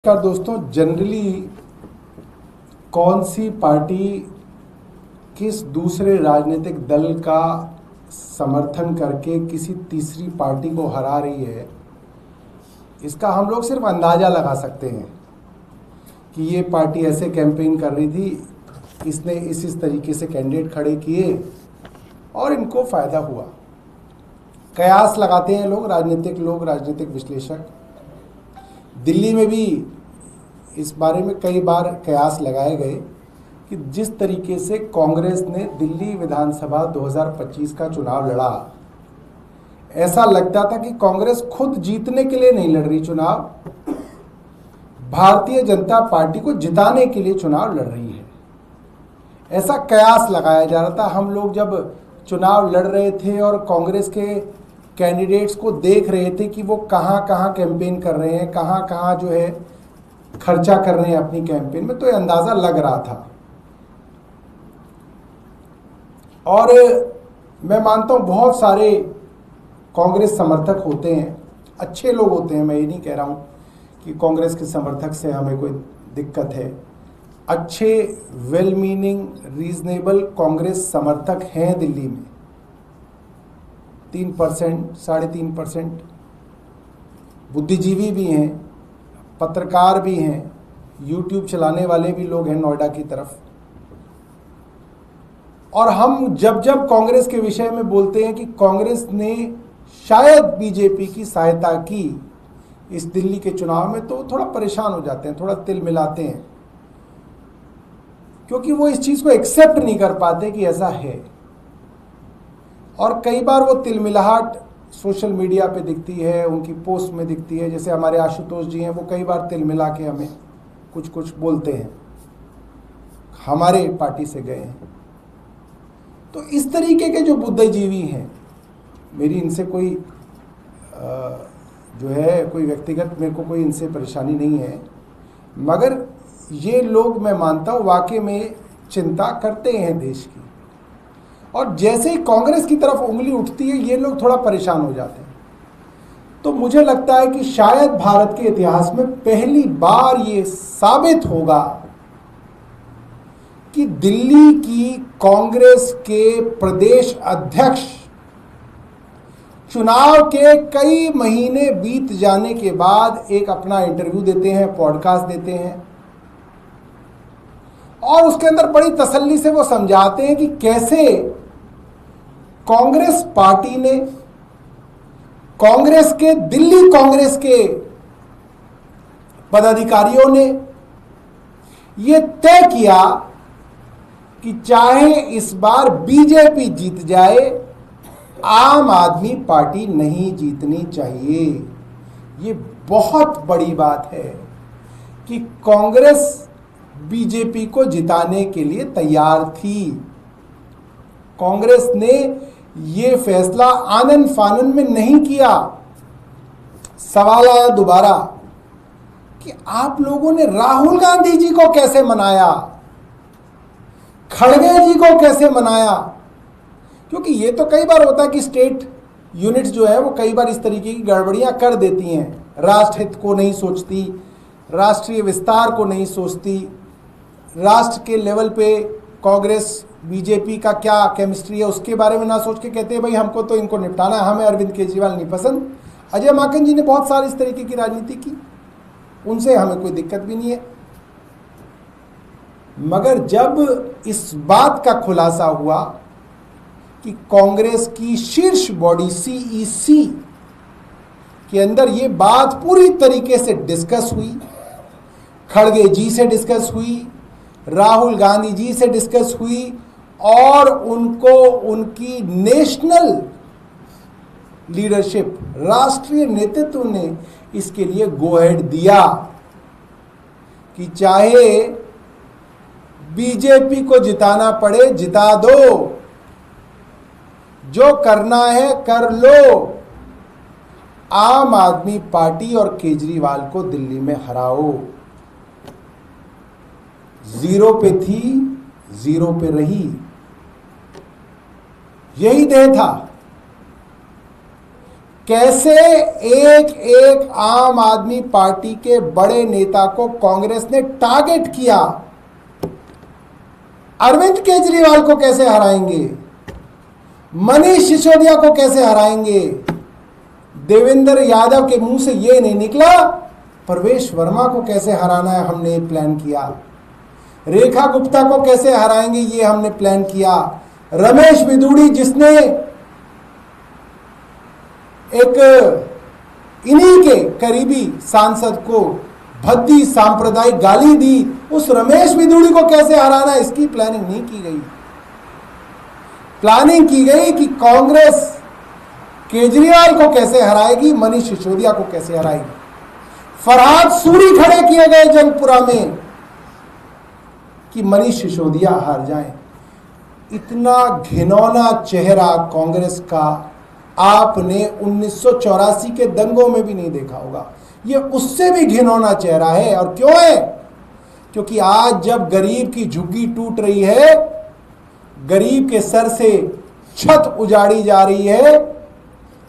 का दोस्तों, जनरली कौन सी पार्टी किस दूसरे राजनीतिक दल का समर्थन करके किसी तीसरी पार्टी को हरा रही है, इसका हम लोग सिर्फ अंदाज़ा लगा सकते हैं कि ये पार्टी ऐसे कैंपेन कर रही थी, इसने इस तरीके से कैंडिडेट खड़े किए और इनको फ़ायदा हुआ। कयास लगाते हैं लोग, राजनीतिक विश्लेषक। दिल्ली में भी इस बारे में कई बार कयास लगाए गए कि जिस तरीके से कांग्रेस ने दिल्ली विधानसभा 2025 का चुनाव लड़ा, ऐसा लगता था कि कांग्रेस खुद जीतने के लिए नहीं लड़ रही चुनाव, भारतीय जनता पार्टी को जिताने के लिए चुनाव लड़ रही है। ऐसा कयास लगाया जा रहा था। हम लोग जब चुनाव लड़ रहे थे और कांग्रेस के कैंडिडेट्स को देख रहे थे कि वो कहाँ कहाँ कैंपेन कर रहे हैं, कहाँ कहाँ जो है खर्चा कर रहे हैं अपनी कैंपेन में, तो ये अंदाज़ा लग रहा था। और मैं मानता हूँ बहुत सारे कांग्रेस समर्थक होते हैं, अच्छे लोग होते हैं। मैं ये नहीं कह रहा हूँ कि कांग्रेस के समर्थक से हमें कोई दिक्कत है। अच्छे वेल मीनिंग रीजनेबल कांग्रेस समर्थक हैं दिल्ली में, 3%, 3.5%। बुद्धिजीवी भी हैं, पत्रकार भी हैं, यूट्यूब चलाने वाले भी लोग हैं नोएडा की तरफ। और हम जब जब कांग्रेस के विषय में बोलते हैं कि कांग्रेस ने शायद बीजेपी की सहायता की इस दिल्ली के चुनाव में, तो थोड़ा परेशान हो जाते हैं, थोड़ा तिल मिलाते हैं, क्योंकि वो इस चीज़ को एक्सेप्ट नहीं कर पाते कि ऐसा है। और कई बार वो तिलमिलाहट सोशल मीडिया पे दिखती है, उनकी पोस्ट में दिखती है। जैसे हमारे आशुतोष जी हैं, वो कई बार तिलमिला के हमें कुछ कुछ बोलते हैं, हमारे पार्टी से गए हैं। तो इस तरीके के जो बुद्धिजीवी हैं, मेरी इनसे कोई जो है कोई व्यक्तिगत मेरे को कोई इनसे परेशानी नहीं है, मगर ये लोग मैं मानता हूँ वाकई में चिंता करते हैं देश की। और जैसे ही कांग्रेस की तरफ उंगली उठती है, ये लोग थोड़ा परेशान हो जाते हैं। तो मुझे लगता है कि शायद भारत के इतिहास में पहली बार ये साबित होगा कि दिल्ली की कांग्रेस के प्रदेश अध्यक्ष चुनाव के कई महीने बीत जाने के बाद एक अपना इंटरव्यू देते हैं, पॉडकास्ट देते हैं, और उसके अंदर बड़ी तसल्ली से वो समझाते हैं कि कैसे कांग्रेस पार्टी ने, कांग्रेस के दिल्ली कांग्रेस के पदाधिकारियों ने ये तय किया कि चाहे इस बार बीजेपी जीत जाए, आम आदमी पार्टी नहीं जीतनी चाहिए। ये बहुत बड़ी बात है कि कांग्रेस बीजेपी को जिताने के लिए तैयार थी। कांग्रेस ने ये फैसला आनन फानन में नहीं किया। सवाल आया दोबारा कि आप लोगों ने राहुल गांधी जी को कैसे मनाया, खड़गे जी को कैसे मनाया? क्योंकि ये तो कई बार होता है कि स्टेट यूनिट्स जो है वो कई बार इस तरीके की गड़बड़ियां कर देती हैं, राष्ट्रहित को नहीं सोचती, राष्ट्रीय विस्तार को नहीं सोचती, राष्ट्र के लेवल पे कांग्रेस बीजेपी का क्या केमिस्ट्री है उसके बारे में ना सोच के कहते हैं भाई हमको तो इनको निपटाना है, हमें अरविंद केजरीवाल नहीं पसंद। अजय माकन जी ने बहुत सारी इस तरीके की राजनीति की, उनसे हमें कोई दिक्कत भी नहीं है। मगर जब इस बात का खुलासा हुआ कि कांग्रेस की शीर्ष बॉडी सीईसी के अंदर ये बात पूरी तरीके से डिस्कस हुई, खड़गे जी से डिस्कस हुई, राहुल गांधी जी से डिस्कस हुई, और उनको उनकी नेशनल लीडरशिप, राष्ट्रीय नेतृत्व ने इसके लिए गो अहेड दिया कि चाहे बीजेपी को जिताना पड़े जिता दो, जो करना है कर लो, आम आदमी पार्टी और केजरीवाल को दिल्ली में हराओ। जीरो पे थी, जीरो पे रही, यही ध्येय था। कैसे एक एक आम आदमी पार्टी के बड़े नेता को कांग्रेस ने टारगेट किया। अरविंद केजरीवाल को कैसे हराएंगे, मनीष सिसोदिया को कैसे हराएंगे। देवेंद्र यादव के मुंह से ये नहीं निकला प्रवेश वर्मा को कैसे हराना है, हमने प्लान किया। रेखा गुप्ता को कैसे हराएंगे, ये हमने प्लान किया। रमेश बिदूड़ी जिसने एक इन्हीं के करीबी सांसद को भद्दी सांप्रदायिक गाली दी, उस रमेश बिदूड़ी को कैसे हराना, इसकी प्लानिंग नहीं की गई। प्लानिंग की गई कि कांग्रेस केजरीवाल को कैसे हराएगी, मनीष सिसोदिया को कैसे हराएगी। फरहाद सूरी खड़े किए गए जंगपुरा में कि मनीष सिसोदिया हार जाएं। इतना घिनौना चेहरा कांग्रेस का आपने 1984 के दंगों में भी नहीं देखा होगा। ये उससे भी घिनौना चेहरा है। और क्यों है? क्योंकि आज जब गरीब की झुग्गी टूट रही है, गरीब के सर से छत उजाड़ी जा रही है,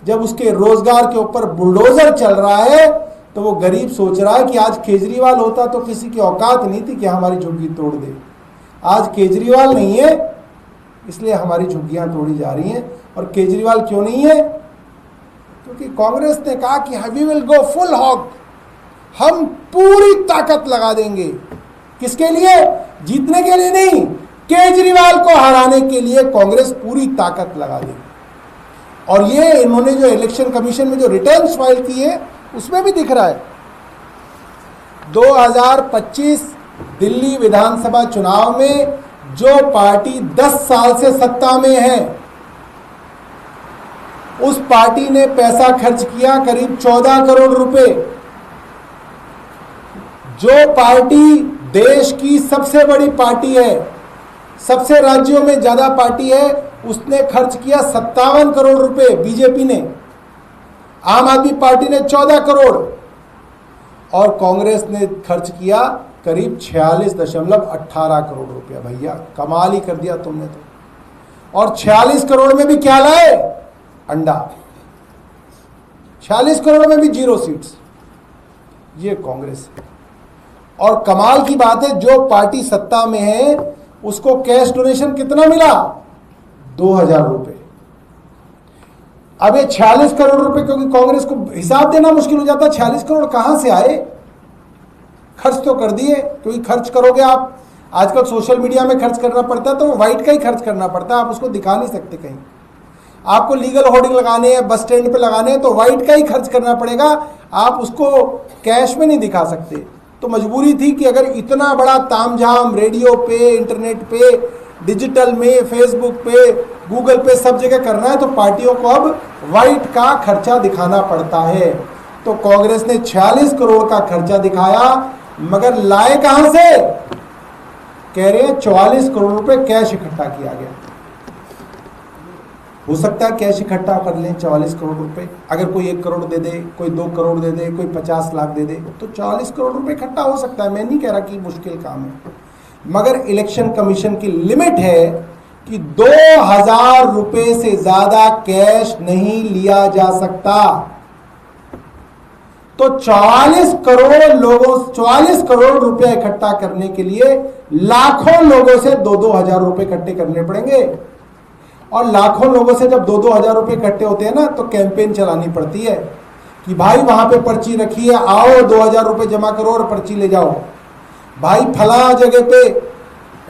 जब उसके रोजगार के ऊपर बुलडोजर चल रहा है, तो वो गरीब सोच रहा है कि आज केजरीवाल होता तो किसी की औकात नहीं थी कि हमारी झुग्गी तोड़ दे। आज केजरीवाल नहीं है, इसलिए हमारी झुग्गियां तोड़ी जा रही हैं। और केजरीवाल क्यों नहीं है? क्योंकि कांग्रेस ने कहा कि we will go full hog, हम पूरी ताकत लगा देंगे। किसके लिए? जीतने के लिए नहीं, केजरीवाल को हराने के लिए कांग्रेस पूरी ताकत लगा देगी। और ये इन्होंने जो इलेक्शन कमीशन में जो रिटर्न्स फाइल किए उसमें भी दिख रहा है। 2025 दिल्ली विधानसभा चुनाव में जो पार्टी 10 साल से सत्ता में है, उस पार्टी ने पैसा खर्च किया करीब 14 करोड़ रुपए। जो पार्टी देश की सबसे बड़ी पार्टी है, सबसे राज्यों में ज्यादा पार्टी है, उसने खर्च किया 57 करोड़ रुपए बीजेपी ने। आम आदमी पार्टी ने 14 करोड़ और कांग्रेस ने खर्च किया करीब 46.18 करोड़ रुपया। भैया कमाल ही कर दिया तुमने तो। और 46 करोड़ में भी क्या लाए? अंडा। 46 करोड़ में भी 0 सीट्स। ये कांग्रेस है। और कमाल की बात है, जो पार्टी सत्ता में है उसको कैश डोनेशन कितना मिला? 2000 रुपए। अब ये 46 करोड़ रुपए, क्योंकि कांग्रेस को हिसाब देना मुश्किल हो जाता है, 46 करोड़ कहां से आए? खर्च तो कर दिए, क्योंकि खर्च करोगे आप, आजकल सोशल मीडिया में खर्च करना पड़ता है तो व्हाइट का ही खर्च करना पड़ता है, आप उसको दिखा नहीं सकते कहीं। आपको लीगल होर्डिंग लगाने हैं, बस स्टैंड पे लगाने हैं, तो व्हाइट का ही खर्च करना पड़ेगा, आप उसको कैश में नहीं दिखा सकते। तो मजबूरी थी कि अगर इतना बड़ा तामझाम रेडियो पे, इंटरनेट पे, डिजिटल में, फेसबुक पे, गूगल पे, सब जगह करना है, तो पार्टियों को अब व्हाइट का खर्चा दिखाना पड़ता है। तो कांग्रेस ने 46 करोड़ का खर्चा दिखाया, मगर लाए कहां से? कह रहे हैं 44 करोड़ रुपए कैश इकट्ठा किया गया। हो सकता है कैश इकट्ठा कर लें 44 करोड़ रुपए, अगर कोई 1 करोड़ दे दे, कोई 2 करोड़ दे दे, कोई 50 लाख दे दे, तो 44 करोड़ रुपए इकट्ठा हो सकता है। मैं नहीं कह रहा कि मुश्किल काम है, मगर इलेक्शन कमीशन की लिमिट है कि 2000 रुपए से ज्यादा कैश नहीं लिया जा सकता। तो 44 करोड़ रुपए इकट्ठा करने के लिए लाखों लोगों से 2-2 हजार रुपए इकट्ठे करने पड़ेंगे। और लाखों लोगों से जब 2-2 हजार रुपए इकट्ठे होते हैं ना, तो कैंपेन चलानी पड़ती है कि भाई वहां पे पर्ची रखी है, आओ 2000 रुपए जमा करो और पर्ची ले जाओ। भाई फला जगह पे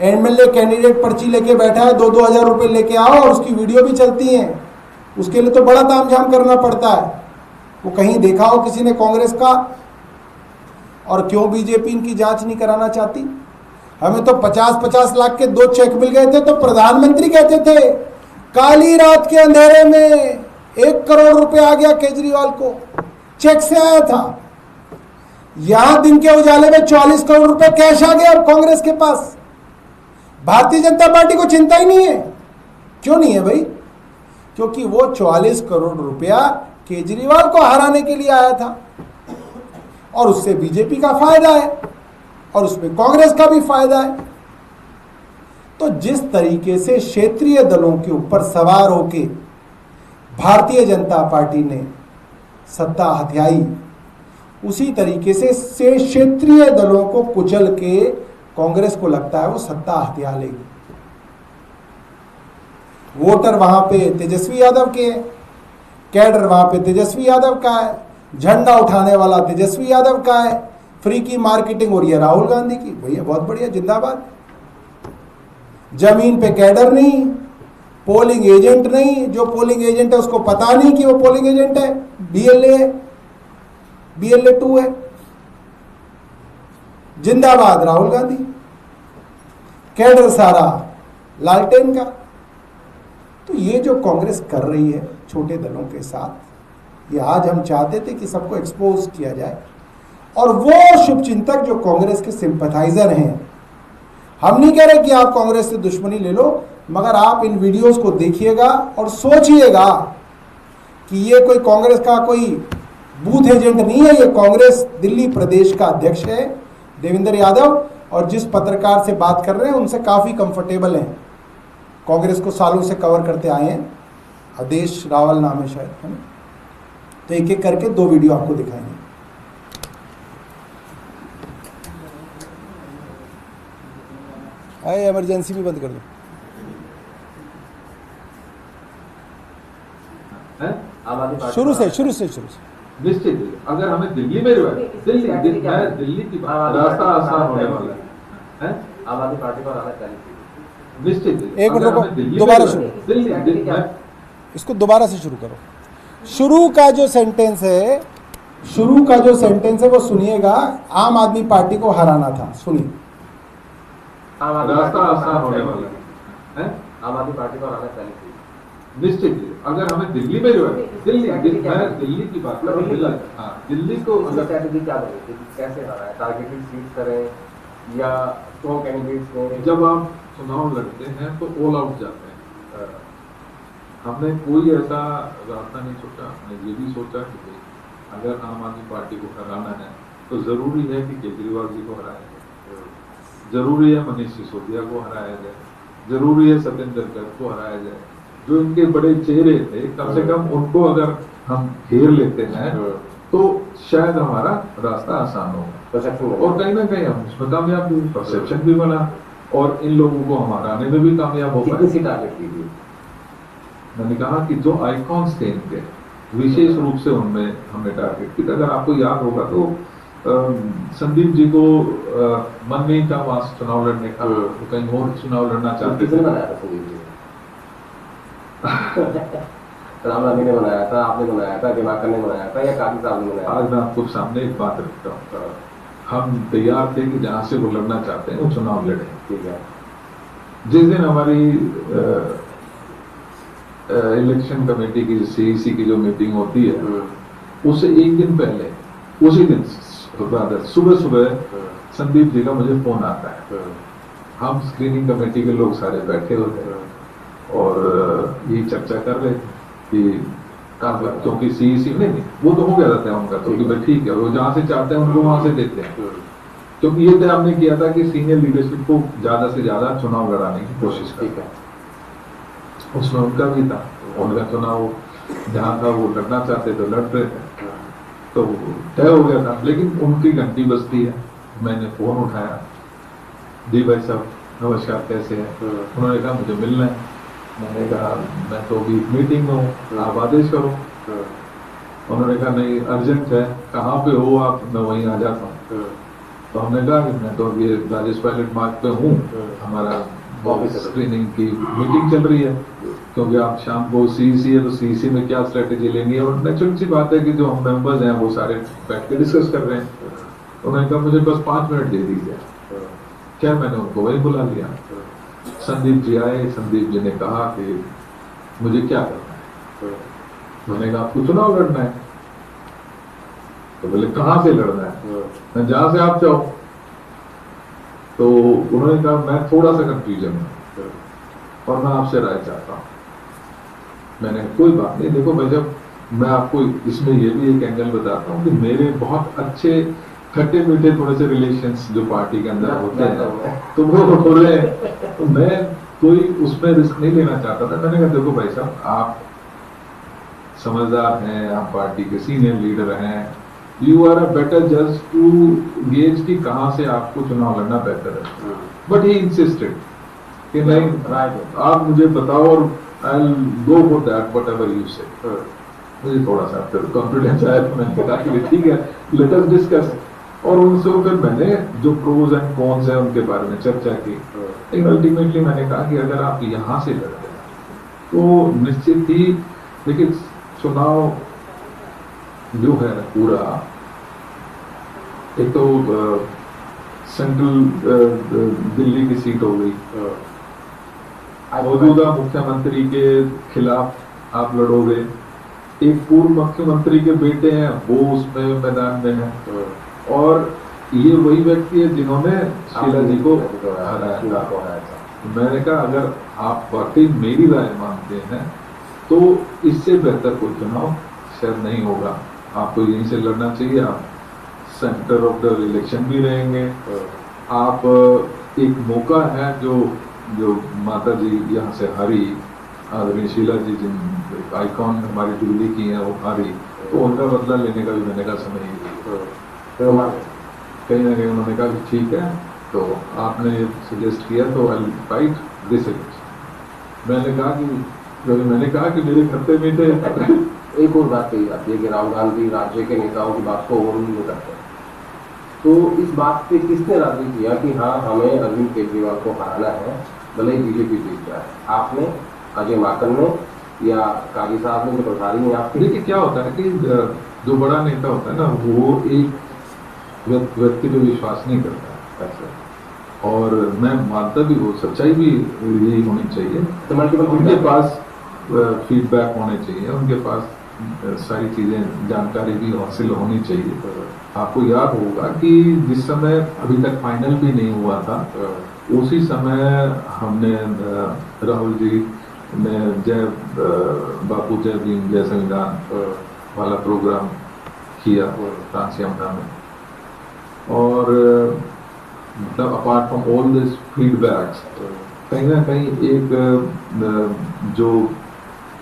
एमएलए कैंडिडेट पर्ची लेके बैठा है, 2-2 हजार रुपए लेके आओ, और उसकी वीडियो भी चलती है। उसके लिए तो बड़ा तामझाम करना पड़ता है। वो कहीं देखा हो किसी ने कांग्रेस का? और क्यों बीजेपी इनकी जांच नहीं कराना चाहती? हमें तो 50-50 लाख के 2 चेक मिल गए थे, तो प्रधानमंत्री कहते थे काली रात के अंधेरे में 1 करोड़ रुपए आ गया केजरीवाल को, चेक से आया था। यहां दिन के उजाले में 44 करोड़ रुपए कैश आ गया अब कांग्रेस के पास। भारतीय जनता पार्टी को चिंता ही नहीं है। क्यों नहीं है भाई? क्योंकि वो 44 करोड़ रुपया केजरीवाल को हराने के लिए आया था, और उससे बीजेपी का फायदा है और उसमें कांग्रेस का भी फायदा है। तो जिस तरीके से क्षेत्रीय दलों के ऊपर सवार होके भारतीय जनता पार्टी ने सत्ता हथियाई, उसी तरीके से क्षेत्रीय दलों को कुचल के कांग्रेस को लगता है वो सत्ता हथिया लेगी। वोटर वहां पे तेजस्वी यादव के है, कैडर वहां पे तेजस्वी यादव का है, झंडा उठाने वाला तेजस्वी यादव का है, फ्री की मार्केटिंग हो रही है राहुल गांधी की। भैया बहुत बढ़िया, जिंदाबाद। जमीन पे कैडर नहीं, पोलिंग एजेंट नहीं, जो पोलिंग एजेंट है उसको पता नहीं कि वो पोलिंग एजेंट है, बीएलए है, BLA 2 है। जिंदाबाद राहुल गांधी। कैडर सारा लालटेन का। तो ये जो कांग्रेस कर रही है छोटे दलों के साथ, ये आज हम चाहते थे कि सबको एक्सपोज किया जाए। और वो शुभचिंतक जो कांग्रेस के सिंपैथाइजर हैं, हम नहीं कह रहे कि आप कांग्रेस से दुश्मनी ले लो, मगर आप इन वीडियोस को देखिएगा और सोचिएगा कि ये कोई कांग्रेस का कोई बूथ एजेंट नहीं है, ये कांग्रेस दिल्ली प्रदेश का अध्यक्ष है देवेंद्र यादव, और जिस पत्रकार से बात कर रहे हैं उनसे काफी कंफर्टेबल हैं। कांग्रेस को सालों से कवर करते आए हैं, आदेश रावल नाम है शायद, है ना। तो एक एक करके 2 वीडियो आपको दिखाएंगे। आए इमरजेंसी भी बंद कर दो। शुरू से निश्चित ही अगर हमें दिल्ली में दिल्ली की रास्ता आसान होने वाला है। आम आदमी पार्टी पर आना चाहिए निश्चित। एक मिनट रुको, दोबारा शुरू, इसको दोबारा से शुरू करो। शुरू का जो सेंटेंस है वो सुनिएगा। आम आदमी पार्टी को हराना था, सुनिए। रास्ता आसान होने वाला है। आम आदमी पार्टी पर आना चाहिए निश्चित ही अगर हमें दिल्ली में दिल्ली की बात कर रहा हूँ। दिल्ली को स्ट्रैटेजी क्या बनेगी, कैसे हरा है, टारगेटेड सीट करें या तो कैंडिडेट्स को? जब आप चुनाव लड़ते हैं तो ऑल आउट जाते हैं। हमने कोई ऐसा रास्ता नहीं सोचा। हमने ये भी सोचा कि अगर आम आदमी पार्टी को हराना है तो जरूरी है कि केजरीवाल जी को हराया जाए, जरूरी है मनीष सिसोदिया को हराया जाए, जरूरी है सत्येंद्र गर्ग को हराया जाए। जो इनके बड़े चेहरे थे कम से कम उनको अगर हम घेर लेते हैं तो शायद हमारा रास्ता आसान होगा और कहीं ना कहीं हम उसमें कामयाब भी, परसेप्शन भी बना और इन लोगों को हम हराने में भी कामयाब हो पाए। मैंने कहा कि जो आइकॉन्स थे इनके, विशेष रूप से उनमें हमने टारगेट किया। अगर आपको याद होगा तो संदीप जी को मन नहीं था वहां चुनाव लड़ने का, तो कहीं और चुनाव लड़ना चाहते थे। राम गांधी ने बनाया था, आपने बनाया था, दिवाकर ने बनाया था या काजी साहब ने बनाया? आज मैं आपको सामने एक बात रखता हूँ, हम तैयार थे कि जहां से वो लड़ना चाहते हैं वो चुनाव लड़े। ठीक है। जिस दिन हमारी इलेक्शन कमेटी की CEC की जो मीटिंग होती है उससे एक दिन पहले, उसी दिन सुबह संदीप जी का मुझे फोन आता है। हम स्क्रीनिंग कमेटी के लोग सारे बैठे होते हैं और ये चर्चा कर रहे थे कि क्योंकि CEC नहीं वो तो हो गया था उनका, तो कि भाई ठीक है वो जहाँ से चाहते हैं उनको वहां से देते हैं। क्योंकि ये तय हमने किया था कि सीनियर लीडरशिप को ज्यादा से ज्यादा चुनाव लड़ाने की कोशिश करें। उसमें उनका भी था, उनका चुनाव जहाँ था वो लड़ना चाहते थे, लड़ रहे थे, तो तय हो गया था। लेकिन उनकी घंटी बजती है, मैंने फोन उठाया, जी भाई साहब नमस्कार कैसे हैं? उन्होंने कहा मुझे मिलना है। मैंने कहा मैं तो अभी मीटिंग में हूँ, आप आदेश करो। उन्होंने कहा नहीं अर्जेंट है, कहाँ पे हो आप? मैं वहीं आ जाता हूँ। तो हमने कहा कि मैं तो अभी राजेश पायलट मार्ग पे हूँ, हमारा स्क्रीनिंग की मीटिंग चल रही है, क्योंकि आप शाम को CEC है तो CEC में क्या स्ट्रेटेजी लेनी है। और नेचुरल सी बात है कि जो हम मेंबर्स हैं वो सारे बैठ के डिस्कस कर रहे हैं। उन्होंने कहा मुझे बस 5 मिनट दे दीजिए। क्या मैंने उनको वही बुला लिया। संदीप जी आए, संदीप जी ने कहा कि मुझे क्या करना है? मैंने कहा आपको चुनाव लड़ना है। तो बोले कहाँ से लड़ना है? मैं जहां से आप चाहो। तो उन्होंने कहा मैं थोड़ा सा कंफ्यूजन हूं और मैं आपसे राय चाहता हूँ। मैंने कोई बात नहीं, देखो भाई जब मैं आपको इसमें ये भी एक एंगल बताता हूँ कि मेरे बहुत अच्छे खट्टे मीठे थोड़े से रिलेशंस जो पार्टी के अंदर होते हैं तो वो थोड़े, तो मैं कोई उसमें रिस्क नहीं लेना चाहता था। मैंने कहा देखो भाई साहब आप समझदार हैं, आप पार्टी के सीनियर लीडर हैं, यू आर अ बेटर जज टू गेज कि कहाँ से आपको चुनाव लड़ना बेहतर है। बट ही इंसिस्टेड कि नहीं, आप मुझे बताओ और I will go for that whatever you से। मुझे थोड़ा सा फिर कॉन्फिडेंस आया तो मैंने कहा कि ठीक है, लेट अस डिस्कस। और उनसे फिर मैंने जो प्रोज एंड कॉन्स है उनके बारे में चर्चा की। लेकिन अल्टीमेटली मैंने कहा कि अगर आप यहाँ से लड़ते हैं तो निश्चित ही देखिए, चुनाव जो है पूरा, एक तो सेंट्रल दिल्ली की सीट हो गई, मौजूदा मुख्यमंत्री के खिलाफ आप लड़ोगे, एक पूर्व मुख्यमंत्री के बेटे हैं वो उसमें मैदान में है, और ये वही व्यक्ति है जिन्होंने शीला जी को हराया था। मैंने कहा अगर आप वाकई मेरी राय मानते हैं तो इससे बेहतर कोई चुनाव शायद नहीं होगा, आपको यहीं से लड़ना चाहिए। आप सेंटर ऑफ द इलेक्शन भी रहेंगे, आप एक मौका है जो माता जी यहाँ से हारी, आदरणीय शीला जी जिन आइकॉन हमारी दिल्ली की हैं वो हारी, तो उनका बदला लेने का भी मैंने कहा समय ही कहीं ना कहीं उन्होंने कहा कि ठीक है, तो आपने सजेस्ट किया तो आई फाइट दिस इलेक्शन। मैंने कहा कि मेरे खत्ते में थे। एक और बात कही जाती है कि राहुल गांधी राज्य के नेताओं की बात को ओवररूल नहीं करते, तो इस बात पे किसने राजी किया कि हाँ हमें अरविंद केजरीवाल को हराना है, भले ही बीजेपी जीत जाए? आपने, अजय माकन ने, या काजी साहब ने, जो प्रभारी हैं आपके? देखिए क्या होता है कि जो बड़ा नेता होता है ना, वो एक व्यक्ति पे विश्वास नहीं करता है, और मैं मानता भी हूँ, सच्चाई भी यही होनी चाहिए। तो मल्टीपल उनके पास फीडबैक होने चाहिए, उनके पास सारी चीजें जानकारी भी हासिल होनी चाहिए। आपको याद होगा कि जिस समय अभी तक फाइनल भी नहीं हुआ था, उसी समय हमने राहुल जी ने जय बापू जय भीम जय संविधान वाला प्रोग्राम किया ट्रांसियमना में, और मतलब apart from all this feedbacks कहीं ना कहीं एक जो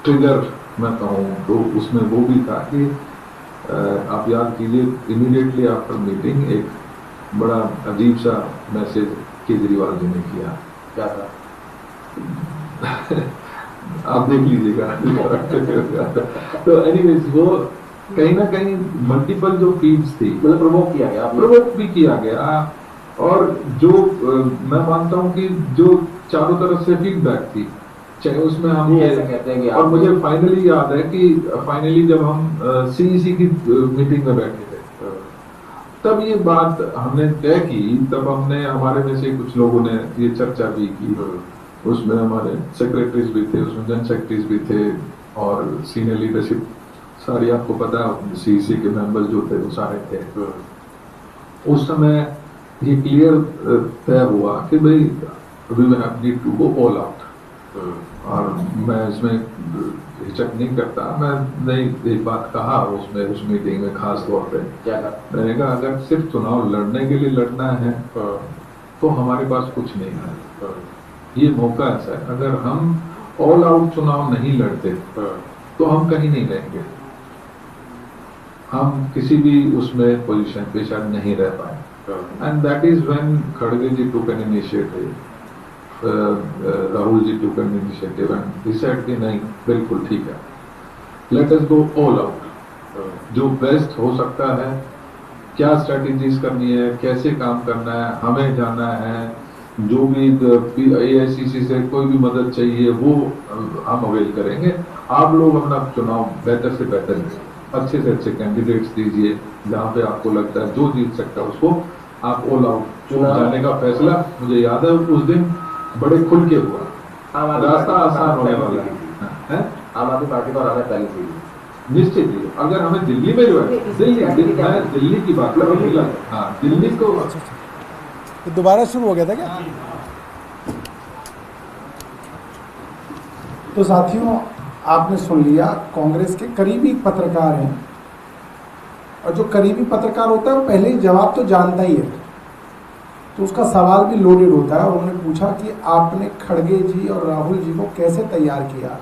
ट्रिगर मैं कहूँ तो उसमें वो भी था कि आप याद कीजिए, इमीडिएटली आफ्टर मीटिंग एक बड़ा अजीब सा मैसेज केजरीवाल जी ने किया। क्या था? आप देख लीजिएगा। तो एनीवेज वो कहीं ना कहीं मल्टीपल जो फीड्स थी, मतलब प्रोवोक किया गया, प्रोवोक भी किया गया, और जो मैं मानता हूँ कि जो चारों तरफ से फीडबैक थी, चाहे उसमें हम ऐसा कहते हैं कि और मुझे फाइनली याद है कि फाइनली जब हम सीईसी की मीटिंग में बैठे थे, तब ये बात हमने तय की, तब हमने हमारे में से कुछ लोगों ने ये चर्चा भी की, उसमें हमारे सेक्रेटरीज भी थे, उसमें जनरल सेक्रेटरीज भी थे, और सीनियर लीडरशिप सारी, आपको पता है सीईसी के मेंबर जो थे वो सारे थे। उस समय ये क्लियर तय हुआ कि भाई we will need to go all out, और मैं इसमें हिचक नहीं करता, मैं एक बात कहा उसमें उस मीटिंग में खास तौर पे, मैंने कहा अगर सिर्फ चुनाव लड़ने के लिए लड़ना है तो हमारे पास कुछ नहीं है, ये मौका ऐसा है, अगर हम ऑल आउट चुनाव नहीं लड़ते तो हम कहीं नहीं रहेंगे, हम किसी भी उसमें पोजीशन पे शायद नहीं रह पाए। एंड दैट इज व्हेन खड़गे ji took an initiative, Rahul ji took an initiative and decide कि नहीं बिल्कुल ठीक है, let us go all out, जो बेस्ट हो सकता है, क्या स्ट्रेटेजीज करनी है, कैसे काम करना है, हमें जाना है, जो भी AICC से कोई भी मदद चाहिए वो हम अवेल करेंगे, आप लोग अपना चुनाव बेहतर से बेहतर अच्छे से अच्छे कैंडिडेट्स दीजिए, जहाँ पे आपको लगता है जो जीत सकता है उसको आप ऑल आउट जाने का फैसला, मुझे याद है उस दिन बड़े खुल के हुआ, रास्ता आसान होने वाला है। आम आदमी पार्टी को आना पहले थी निश्चित ही, अगर हमें दिल्ली में दिल्ली की बात करूँ, हाँ दिल्ली को तो दोबारा शुरू हो गया था क्या? तो साथियों आपने सुन लिया, कांग्रेस के करीबी पत्रकार हैं, और जो करीबी पत्रकार होता है वो पहले ही जवाब तो जानता ही है, तो उसका सवाल भी लोडेड होता है। और उन्होंने पूछा कि आपने खड़गे जी और राहुल जी को कैसे तैयार किया,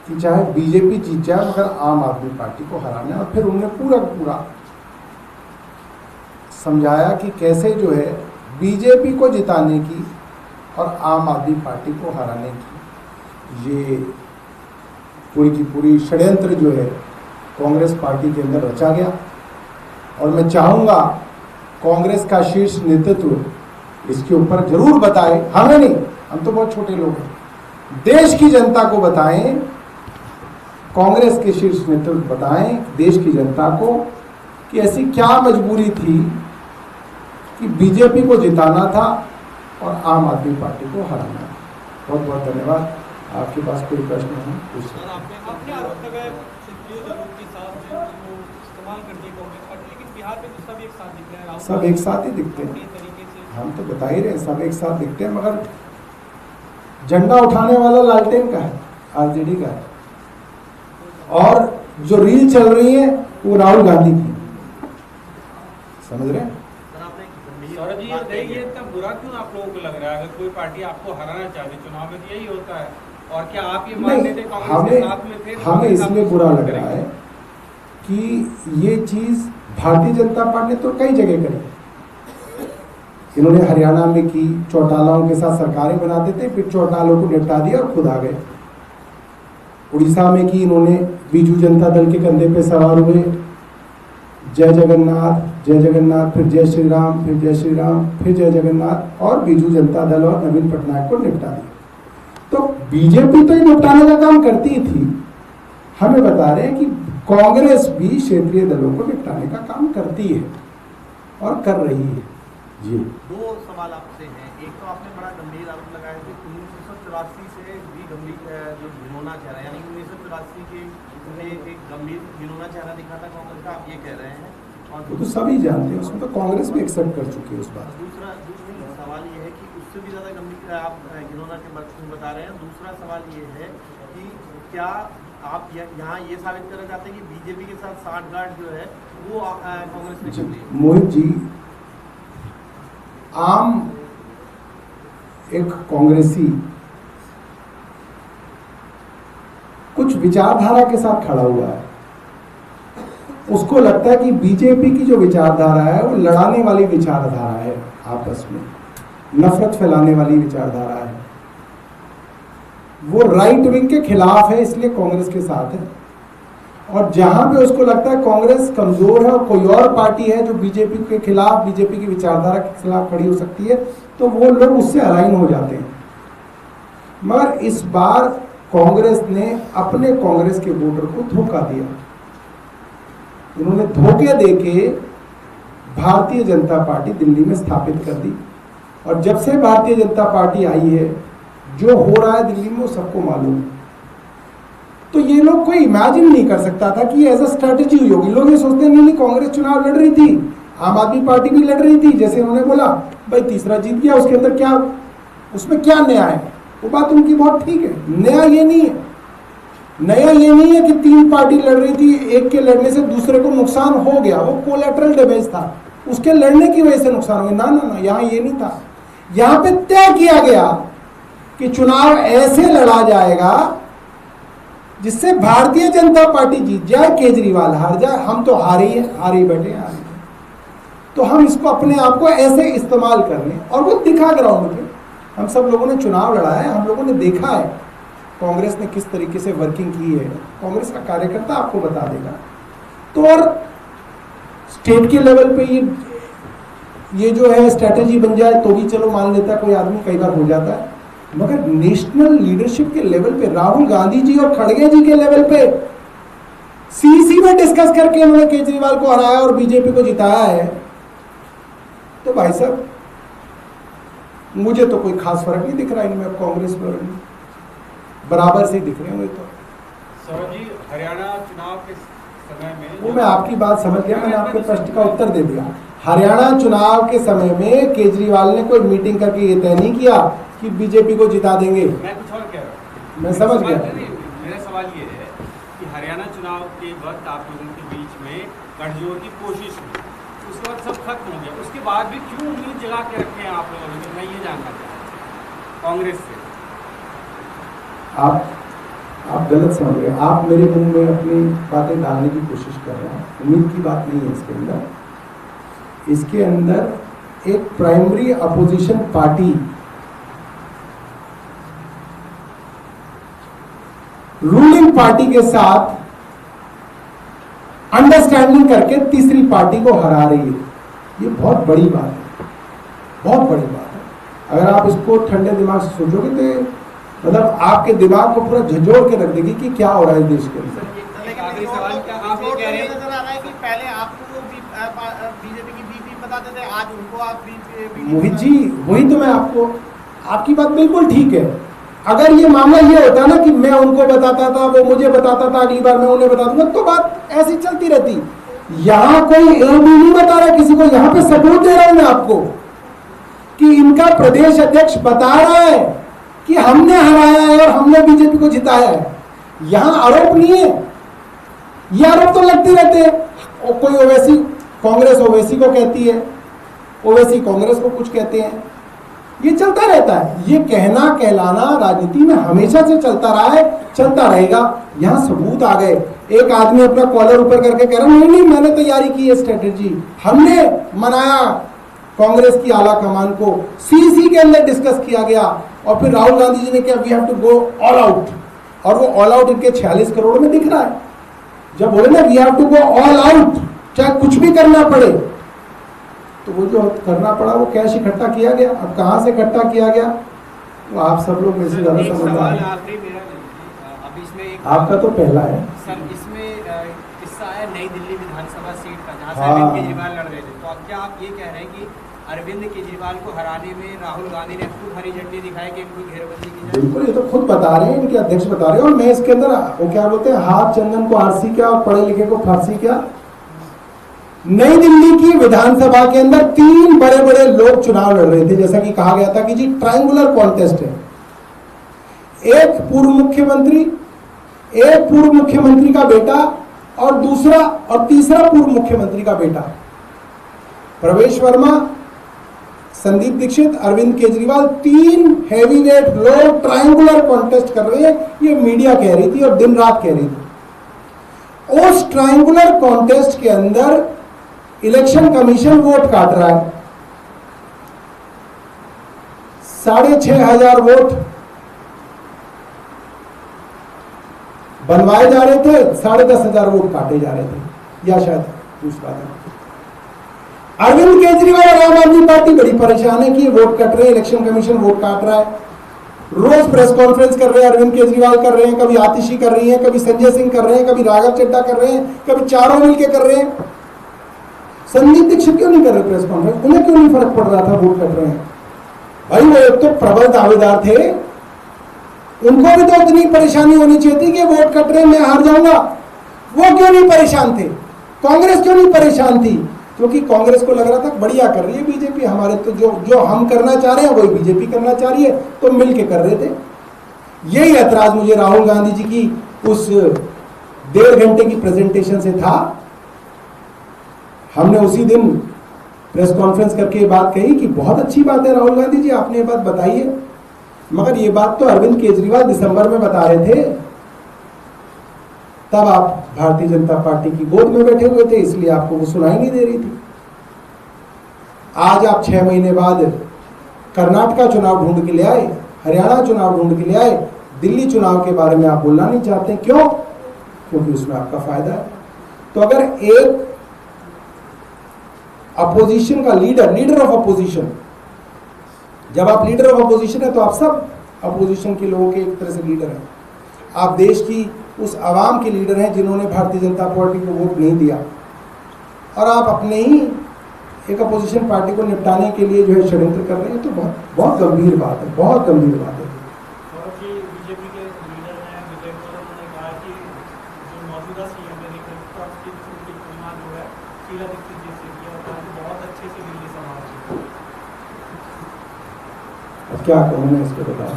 कि चाहे बीजेपी जीत जाए मगर आम आदमी पार्टी को हराना है। और फिर उन्होंने पूरा पूरा समझाया कि कैसे जो है बीजेपी को जिताने की और आम आदमी पार्टी को हराने की ये पूरी की पूरी षड्यंत्र जो है कांग्रेस पार्टी के अंदर रचा गया। और मैं चाहूँगा कांग्रेस का शीर्ष नेतृत्व इसके ऊपर जरूर बताए, हमें नहीं, हम तो बहुत छोटे लोग हैं, देश की जनता को बताएं, कांग्रेस के शीर्ष नेतृत्व बताएं देश की जनता को कि ऐसी क्या मजबूरी थी कि बीजेपी को जिताना था और आम आदमी पार्टी को हराना था। बहुत बहुत धन्यवाद। आपके पास कोई प्रश्न है पूछ सकते हैं। आपने आरोप लगाया क्षेत्रीय दलों के साथ जो इस्तेमाल कर दिया कांग्रेस पार्टी, लेकिन बिहार में तो सब एक साथ दिख रहे हैं। सब एक साथ ही दिखते हैं, तरीके से हम तो बता ही रहे हैं, सब एक साथ दिखते हैं, मगर झंडा उठाने वाला लालटेन का है, आरजेडी का है, और जो रील चल रही है वो राहुल गांधी की, समझ रहे हैं? सौरभ जी, ये इतना बुरा क्यों आप लोगों को लग रहा है? अगर कोई पार्टी आपको हराना चाहती चुनाव में तो यही होता है, और क्या आप ये मानते थे कांग्रेस के साथ में थे? हमें इसलिए बुरा लग रहा है कि ये चीज भारतीय जनता पार्टी ने तो कई जगह करी। इन्होंने हरियाणा में की, चौटालाओं के साथ सरकारें बनाते थे, फिर चौटालों को निपटा दिया और खुद आ गए। उड़ीसा में की इन्होंने, बीजू जनता दल के कंधे पे सवार हुए, जय जगन्नाथ जय जगन्नाथ, फिर जय श्री राम, फिर जय श्री राम, फिर जय जगन्नाथ, और बीजू जनता दल और नवीन पटनायक को निपटा दिया। तो बीजेपी तो ये निपटाने का काम करती ही थी, हमें बता रहे हैं कि कांग्रेस भी क्षेत्रीय दलों को निपटाने का काम करती है और कर रही है। जी, दो सवाल आपसे हैं। एक तो आपने बड़ा गंभीर आरोप लगाया कि 1984 से भी गंभीर जो घिनौना चेहरा, यानी 1984 के एक गंभीर घिनौना चेहरा दिखा था कांग्रेस का, आप ये कह रहे हैं। और वो तो सभी जानते हैं, उसमें तो कांग्रेस भी एक्सेप्ट कर चुकी है उस बात। दूसरा सवाल ये है कि उससे भी ज़्यादा गंभीर आप घिनौना के बता रहे हैं। दूसरा सवाल ये है कि क्या आप यहाँ ये साबित करना चाहते हैं कि बीजेपी के साथ साठगांठ जो है वो कांग्रेस ने कर ली? मोहित जी, आम एक कांग्रेसी कुछ विचारधारा के साथ खड़ा हुआ है, उसको लगता है कि बीजेपी की जो विचारधारा है वो लड़ाने वाली विचारधारा है, आपस में नफरत फैलाने वाली विचारधारा है, वो राइट विंग के खिलाफ है, इसलिए कांग्रेस के साथ है। और जहां पे उसको लगता है कांग्रेस कमजोर है और कोई और पार्टी है जो बीजेपी के खिलाफ, बीजेपी की विचारधारा के खिलाफ खड़ी हो सकती है, तो वो लोग उससे अलाइन हो जाते हैं। मगर इस बार कांग्रेस ने अपने कांग्रेस के वोटर को धोखा दिया। उन्होंने धोखे देके भारतीय जनता पार्टी दिल्ली में स्थापित कर दी, और जब से भारतीय जनता पार्टी आई है, जो हो रहा है दिल्ली में वो सबको मालूम है। तो ये लोग कोई इमेजिन नहीं कर सकता था कि एज अ स्ट्रेटेजी हुई होगी। लोग ये सोचते नहीं, कांग्रेस चुनाव लड़ रही थी, आम आदमी पार्टी भी लड़ रही थी, जैसे उन्होंने बोला भाई तीसरा जीत गया, उसके अंदर क्या, उसमें क्या नया है, वो बात उनकी बहुत ठीक है। नया ये नहीं है, नया ये नहीं है कि तीन पार्टी लड़ रही थी, एक के लड़ने से दूसरे को नुकसान हो गया, वो कोलैटरल डैमेज था, उसके लड़ने की वजह से नुकसान हो गया। ना ना ना, यहाँ ये नहीं था। यहाँ पे तय किया गया कि चुनाव ऐसे लड़ा जाएगा जिससे भारतीय जनता पार्टी जीत जाए, केजरीवाल हार जाए। हम तो हारे ही बैठे हैं, तो हम इसको अपने आप को ऐसे इस्तेमाल कर लें, और वो दिखा ग्राउंड पे। हम सब लोगों ने चुनाव लड़ा है, हम लोगों ने देखा है कांग्रेस ने किस तरीके से वर्किंग की है, कांग्रेस का कार्यकर्ता आपको बता देगा। तो और स्टेट के लेवल पे ये जो है स्ट्रैटेजी बन जाए तो भी चलो मान लेता है कोई आदमी, कई बार हो जाता है, मगर नेशनल लीडरशिप के लेवल पे, राहुल गांधी जी और खड़गे जी के लेवल पे सीसी में डिस्कस करके उन्होंने केजरीवाल को हराया और बीजेपी को जिताया है, तो भाई साहब मुझे तो कोई खास फर्क नहीं दिख रहा इनमें, कांग्रेस में बराबर से दिख रहे होंगे। तो सौरभ जी, हरियाणा चुनाव के समय में, वो मैं आपकी बात समझ गया, मैंने आपके प्रश्न का उत्तर दे दिया। हरियाणा चुनाव के समय में केजरीवाल ने कोई मीटिंग करके ये तय नहीं किया कि बीजेपी को जिता देंगे। मैं कुछ और कह रहा हूँ, मैं समझ गया। मेरा सवाल ये है कि हरियाणा चुनाव के वक्त आप लोगों के बीच में गठजोड़ की कोशिश हुई, उसके बाद सब खत्म हो गया, उसके बाद भी क्यों उम्मीद जगा के रखे हैं आप लोगों ने? मैं ये जानना चाहता हूँ कांग्रेस से। आप गलत समझ रहे हैं, आप मेरे मुंह में अपनी बातें डालने की कोशिश कर रहे हैं। उम्मीद की बात नहीं है इसके अंदर। इसके अंदर एक primary opposition party ruling party के साथ अंडरस्टैंडिंग करके तीसरी पार्टी को हरा रही है। ये बहुत बड़ी बात है, बहुत बड़ी बात है। अगर आप इसको ठंडे दिमाग से सोचोगे तो मतलब आपके दिमाग को पूरा झंझोड़ के रख देगी कि क्या हो रहा है देश के अंदर। आखिरी सवाल, क्या आप ये कह रहे हैं नजर आ रहा है कि पहले आपको बीजेपी की बीपी बताते थे, आज उनको आप मोहित जी, वही तो मैं आपकी बात बिल्कुल ठीक है। अगर ये मामला ये होता ना कि मैं उनको बताता था, वो मुझे बताता था, अगली बार मैं उन्हें बता दूंगा, तो बात ऐसी चलती रहती। यहाँ कोई एक भी नहीं बता रहा किसी को, यहाँ पे सबूत दे रहा हूं मैं आपको कि इनका प्रदेश अध्यक्ष बता रहा है कि हमने हराया है और हमने बीजेपी को जिताया है। यहां आरोप नहीं है, ये आरोप तो लगते रहते हैं। कोई ओवैसी कांग्रेस ओवैसी को कहती है, ओवैसी कांग्रेस को कुछ कहते हैं, ये चलता रहता है। ये कहना कहलाना राजनीति में हमेशा से चलता रहा है, चलता रहेगा। यहां सबूत आ गए। एक आदमी अपना कॉलर ऊपर करके कह रहा नहीं मैंने तैयारी की है स्ट्रेटेजी, हमने मनाया कांग्रेस की आला कमान को, सीसी के अंदर डिस्कस किया गया और फिर राहुल गांधी जी ने कहा we have to go all out, और वो ऑल आउट इनके 46 करोड़ में दिख रहा है। जब बोले ना we have to go all out, चाहे कुछ भी करना पड़े, तो वो जो करना पड़ा वो कैश इकट्ठा किया गया। अब कहां से इकट्ठा किया गया वो आप सब लोग में से ज्यादा समझदार हैं। आखिरी मेरा अब इसमें एक आपका तो पहला है सर, इसमें किस्सा आया नई दिल्ली विधानसभा सीट का, जहां से हाँ। अरविंद केजरीवाल लड़ रहे थे। तो अब क्या आप ये कह रहे हैं कि अरविंद केजरीवाल को हराने में राहुल गांधी ने खुद हरी झंडी दिखाई कि इनको घेरबंदी की जाए? बिल्कुल, ये तो खुद बता रहे हैं, इनके अध्यक्ष बता रहे हैं। और मैं इसके अंदर वो क्या बोलते हैं, हाथ चंदन को आरसी क्या और पढ़े लिखे को फारसी क्या। नई दिल्ली की विधानसभा के अंदर 3 बड़े बड़े लोग चुनाव लड़ रहे थे, जैसा कि कहा गया था कि जी ट्रायंगुलर कॉन्टेस्ट है। एक पूर्व मुख्यमंत्री, एक पूर्व मुख्यमंत्री का बेटा और दूसरा और तीसरा पूर्व मुख्यमंत्री का बेटा, प्रवेश वर्मा, संदीप दीक्षित, अरविंद केजरीवाल, 3 हैवीवेट लोग ट्रायंगुलर कॉन्टेस्ट कर रहे हैं। ये मीडिया कह रही थी और दिन रात कह रही थी। उस ट्रायंगुलर कॉन्टेस्ट के अंदर इलेक्शन कमीशन वोट काट रहा है। 6,500 वोट बनवाए जा रहे थे, 10,500 वोट काटे जा रहे थे, या शायद दूसरा था। अरविंद केजरीवाल और आम आदमी पार्टी बड़ी परेशान है कि ये वोट कट रहे हैं, इलेक्शन कमीशन वोट काट रहा है। रोज प्रेस कॉन्फ्रेंस कर रहे हैं, अरविंद केजरीवाल कर रहे हैं, कभी आतिशी कर रही है, कभी संजय सिंह कर रहे हैं, कभी राघव चड्ढा कर रहे हैं, कभी चारों मिलकर कर रहे हैं। संदीप दीक्षित क्यों नहीं कर रहे प्रेस कॉन्फ्रेंस? उन्हें क्यों नहीं फर्क पड़ रहा था वोट कट रहे हैं? भाई वो एक तो प्रबल दावेदार थे, उनको भी तो इतनी परेशानी होनी चाहिए थी कि वोट कट रहे मैं हार जाऊंगा। वो क्यों नहीं परेशान थे? कांग्रेस क्यों नहीं परेशान थी? क्योंकि कांग्रेस को लग रहा था बढ़िया कर रही है बीजेपी, हमारे तो जो हम करना चाह रहे हैं वही बीजेपी करना चाह रही है, तो मिलके कर रहे थे। यही ऐतराज मुझे राहुल गांधी जी की उस 1.5 घंटे की प्रेजेंटेशन से था। हमने उसी दिन प्रेस कॉन्फ्रेंस करके ये बात कही कि बहुत अच्छी बात है राहुल गांधी जी, आपने ये बात बताई है, मगर ये बात तो अरविंद केजरीवाल दिसंबर में बता रहे थे, तब आप भारतीय जनता पार्टी की गोद में बैठे हुए थे, इसलिए आपको वो सुनाई नहीं दे रही थी। आज आप 6 महीने बाद कर्नाटका चुनाव ढूंढ के ले आए, हरियाणा चुनाव ढूंढ के ले आए, दिल्ली चुनाव के बारे में आप बोलना नहीं चाहते। क्यों? क्योंकि उसमें आपका फायदा है। तो अगर एक अपोजिशन का लीडर ऑफ अपोजिशन, जब आप लीडर ऑफ अपोजिशन है तो आप सब अपोजिशन के लोगों के एक तरह से लीडर हैं। आप देश की उस आवाम के लीडर हैं जिन्होंने भारतीय जनता पार्टी को वोट नहीं दिया, और आप अपने ही एक अपोजिशन पार्टी को निपटाने के लिए जो है षड्यंत्र कर रहे हैं। तो बहुत गंभीर बात है, बहुत गंभीर बात है। बीजेपी के लीडर हैं विजय गोयल, उन्होंने कहा कि जो मौजूदा सीएम है की तुलना जो है शीला दीक्षित जी से किया, तो बहुत अच्छे से दिल्ली संभाल। अब क्या कहूँ मैं इसको बताओ।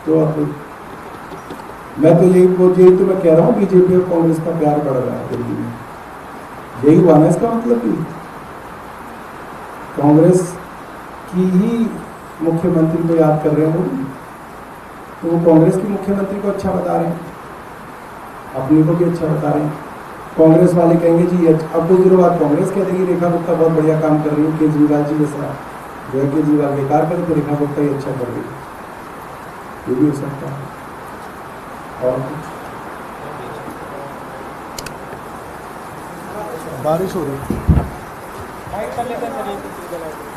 तो अब मैं तो यही तो मैं कह रहा हूँ, बीजेपी और कांग्रेस का प्यार बढ़ रहा है दिल्ली में। यही हुआ ना इसका मतलब कि कांग्रेस की ही मुख्यमंत्री को याद कर रहे हैं लोग। तो वो कांग्रेस की मुख्यमंत्री को अच्छा बता रहे हैं, अपनी को भी अच्छा बता रहे हैं। कांग्रेस वाले कहेंगे जी अब कुछ दिनों बाद कांग्रेस कह देगी रेखा गुप्ता बहुत बढ़िया काम कर रही है, केजरीवाल जी जैसा जो है केजरीवाल बेकार करे तो रेखा गुप्ता ही अच्छा कर रही है, ये भी हो सकता है। और बारिश हो रही है। कर लेते हैं